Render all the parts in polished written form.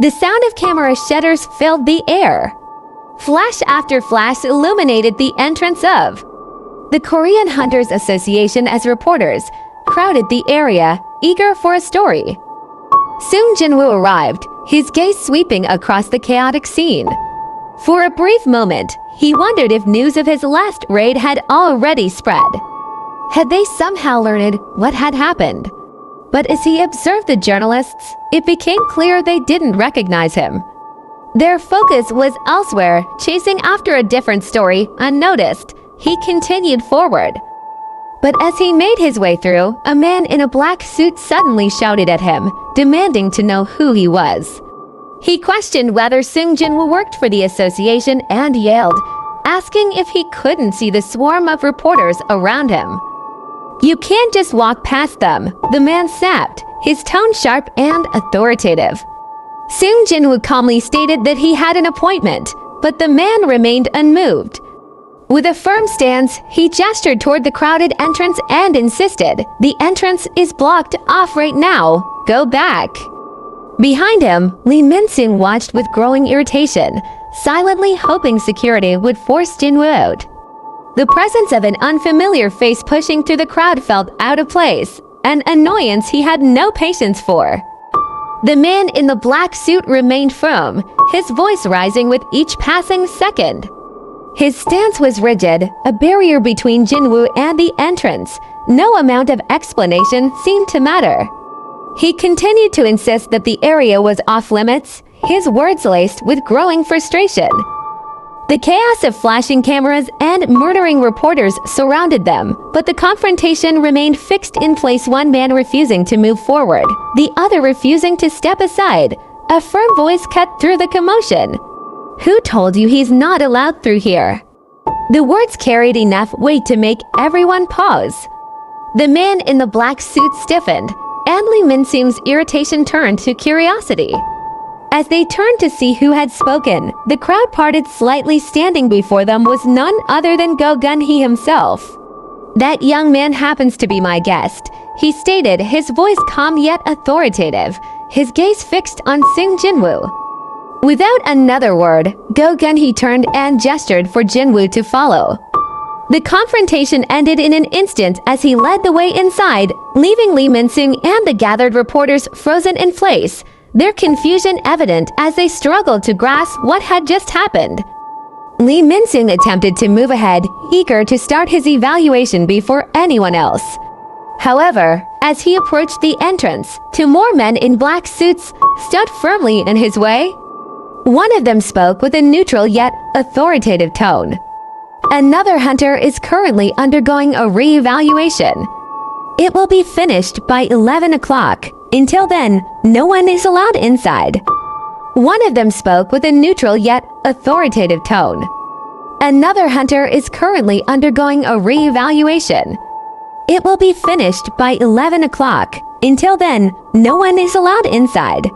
The sound of camera shutters filled the air. Flash after flash illuminated the entrance of the Korean Hunters Association as reporters crowded the area, eager for a story. Sung Jin-Woo arrived, his gaze sweeping across the chaotic scene. For a brief moment, he wondered if news of his last raid had already spread. Had they somehow learned what had happened? But as he observed the journalists, it became clear they didn't recognize him. Their focus was elsewhere, chasing after a different story, unnoticed. He continued forward. But as he made his way through, a man in a black suit suddenly shouted at him, demanding to know who he was. He questioned whether Sung Jin-Woo worked for the association and yelled, asking if he couldn't see the swarm of reporters around him. "You can't just walk past them," the man snapped, his tone sharp and authoritative. Sung Jin-Woo calmly stated that he had an appointment, but the man remained unmoved. With a firm stance, he gestured toward the crowded entrance and insisted, "The entrance is blocked off right now. Go back." Behind him, Lee Min-sung watched with growing irritation, silently hoping security would force Jin-Woo out. The presence of an unfamiliar face pushing through the crowd felt out of place, an annoyance he had no patience for. The man in the black suit remained firm, his voice rising with each passing second. His stance was rigid, a barrier between Jin-Woo and the entrance. No amount of explanation seemed to matter. He continued to insist that the area was off-limits, his words laced with growing frustration. The chaos of flashing cameras and murdering reporters surrounded them, but the confrontation remained fixed in place, one man refusing to move forward, the other refusing to step aside. A firm voice cut through the commotion. "Who told you he's not allowed through here?" The words carried enough weight to make everyone pause. The man in the black suit stiffened, and Lee Min-sung's irritation turned to curiosity. As they turned to see who had spoken, the crowd parted slightly. Standing before them was none other than Go Gun-hee himself. "That young man happens to be my guest," he stated, his voice calm yet authoritative, his gaze fixed on Sung Jin-Woo. Without another word, Go Gun-hee turned and gestured for Jin-Woo to follow. The confrontation ended in an instant as he led the way inside, leaving Lee Min-sung and the gathered reporters frozen in place, their confusion evident as they struggled to grasp what had just happened. Lee Min-sung attempted to move ahead, eager to start his evaluation before anyone else. However, as he approached the entrance, two more men in black suits stood firmly in his way. One of them spoke with a neutral yet authoritative tone. "Another hunter is currently undergoing a re-evaluation. It will be finished by 11 o'clock. Until then, no one is allowed inside." One of them spoke with a neutral yet authoritative tone. "Another hunter is currently undergoing a re-evaluation. It will be finished by 11 o'clock. Until then, no one is allowed inside."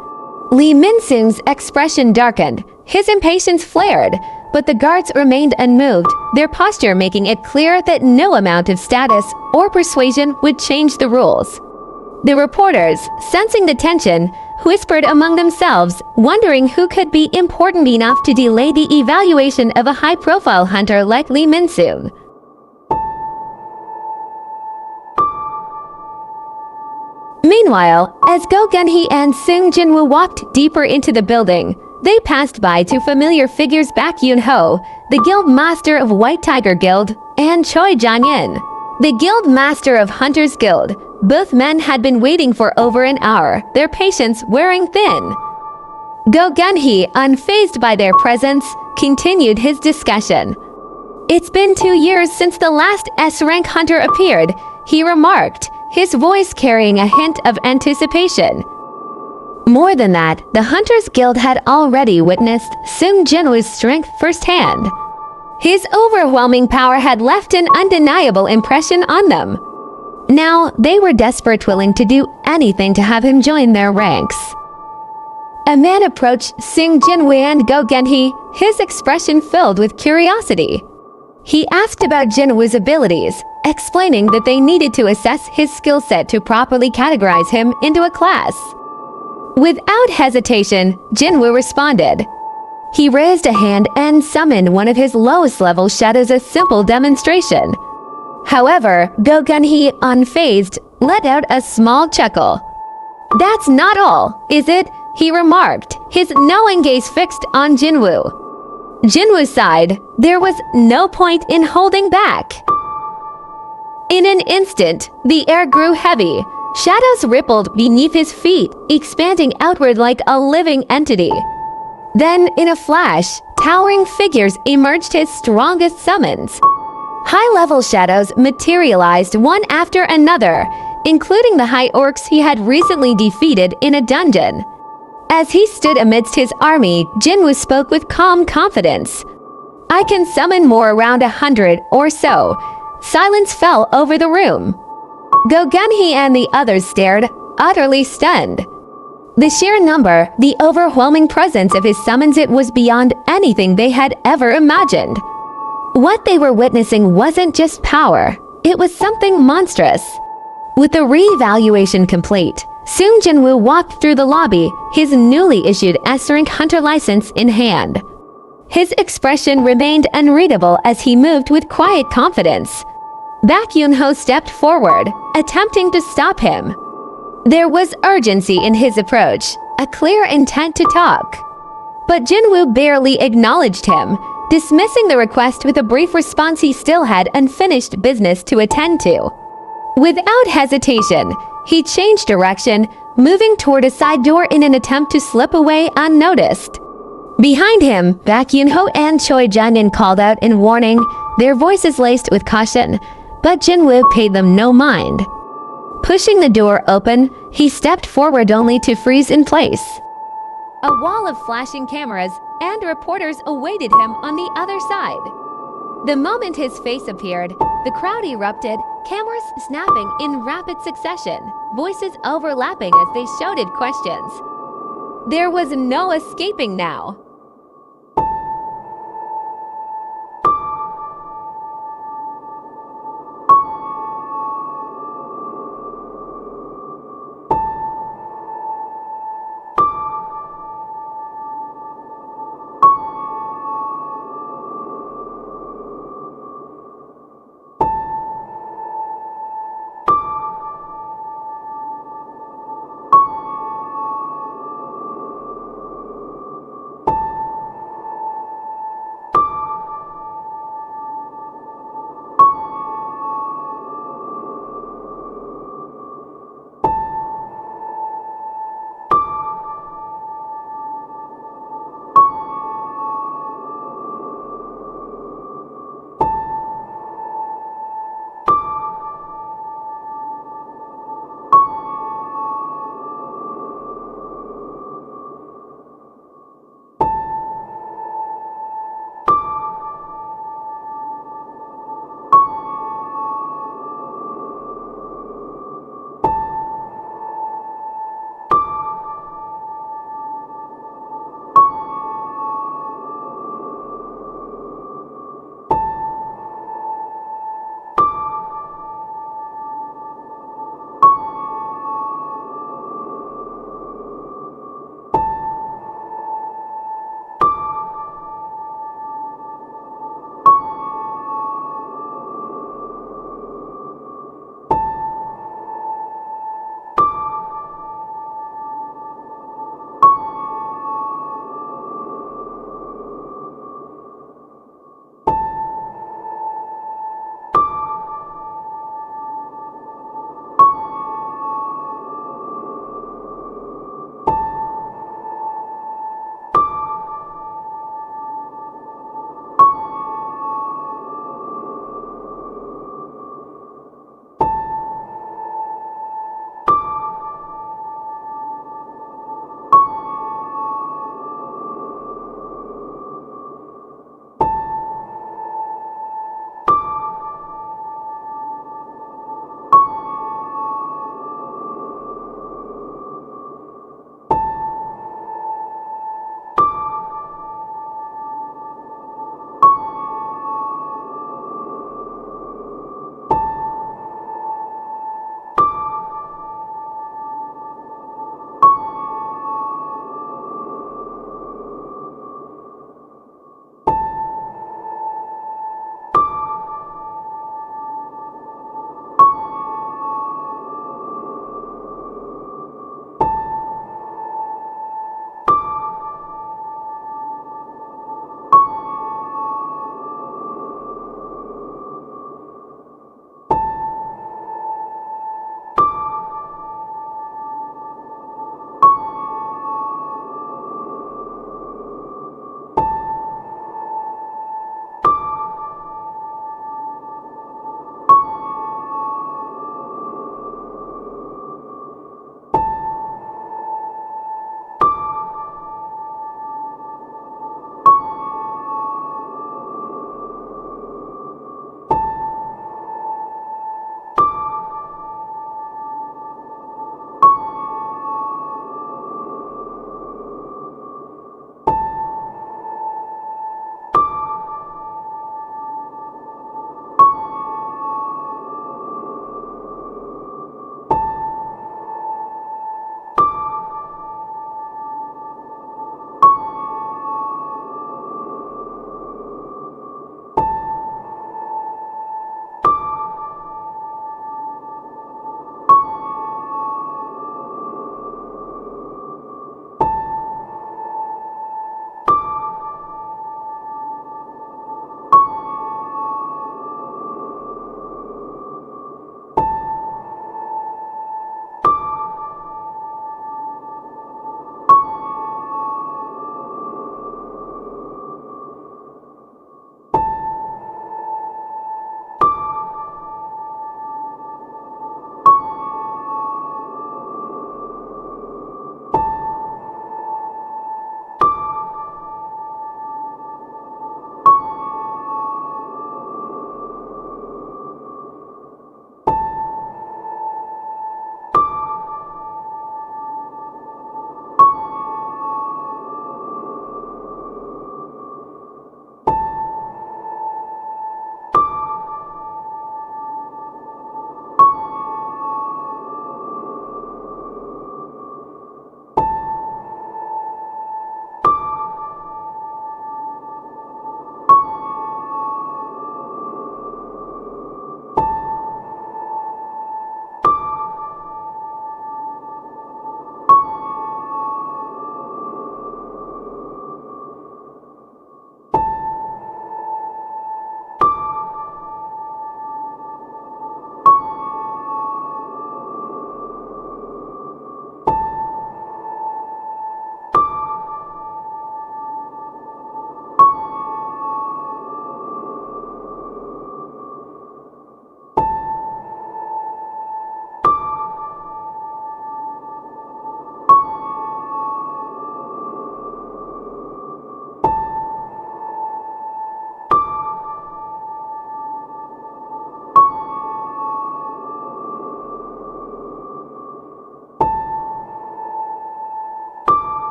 Lee Min-sung's expression darkened, his impatience flared, but the guards remained unmoved, their posture making it clear that no amount of status or persuasion would change the rules. The reporters, sensing the tension, whispered among themselves, wondering who could be important enough to delay the evaluation of a high-profile hunter like Lee Min-sung. Meanwhile, as Go Gun-hee and Sung Jin-Woo walked deeper into the building, they passed by two familiar figures: Baek Yoon-ho, the guild master of White Tiger Guild, and Choi Jang-in, the guild master of Hunters Guild. Both men had been waiting for over an hour, their patience wearing thin. Go Gun-hee, unfazed by their presence, continued his discussion. "It's been 2 years since the last S-rank hunter appeared," he remarked, his voice carrying a hint of anticipation. More than that, the Hunters Guild had already witnessed Sung Jin-Woo's strength firsthand. His overwhelming power had left an undeniable impression on them. Now, they were desperate, willing to do anything to have him join their ranks. A man approached Sung Jin-Woo and Go Gun-hee, his expression filled with curiosity. He asked about Jin-Woo's abilities, explaining that they needed to assess his skill set to properly categorize him into a class. Without hesitation, Jin-Woo responded. He raised a hand and summoned one of his lowest-level shadows, a simple demonstration. However, Go Gun-hee, unfazed, let out a small chuckle. "That's not all, is it?" he remarked, his knowing gaze fixed on Jin-Woo. Jin-Woo sighed. There was no point in holding back. In an instant, the air grew heavy. Shadows rippled beneath his feet, expanding outward like a living entity. Then, in a flash, towering figures emerged, his strongest summons. High-level shadows materialized one after another, including the high orcs he had recently defeated in a dungeon. As he stood amidst his army, Jin-Woo spoke with calm confidence. "I can summon more, around 100 or so." Silence fell over the room. Go Gun-hee and the others stared, utterly stunned. The sheer number, the overwhelming presence of his summons, it was beyond anything they had ever imagined. What they were witnessing wasn't just power, it was something monstrous. With the re-evaluation complete, Sung Jin-Woo walked through the lobby, his newly issued RankHunter license in hand. His expression remained unreadable as he moved with quiet confidence. Baek Yun-ho stepped forward, attempting to stop him. There was urgency in his approach, a clear intent to talk. But Jin-Woo barely acknowledged him, dismissing the request with a brief response he still had unfinished business to attend to. Without hesitation, he changed direction, moving toward a side door in an attempt to slip away unnoticed. Behind him, Baek Yun-ho and Choi Jun-in called out in warning, their voices laced with caution, but Jin-Woo paid them no mind. Pushing the door open, he stepped forward only to freeze in place. A wall of flashing cameras and reporters awaited him on the other side. The moment his face appeared, the crowd erupted, cameras snapping in rapid succession, voices overlapping as they shouted questions. There was no escaping now.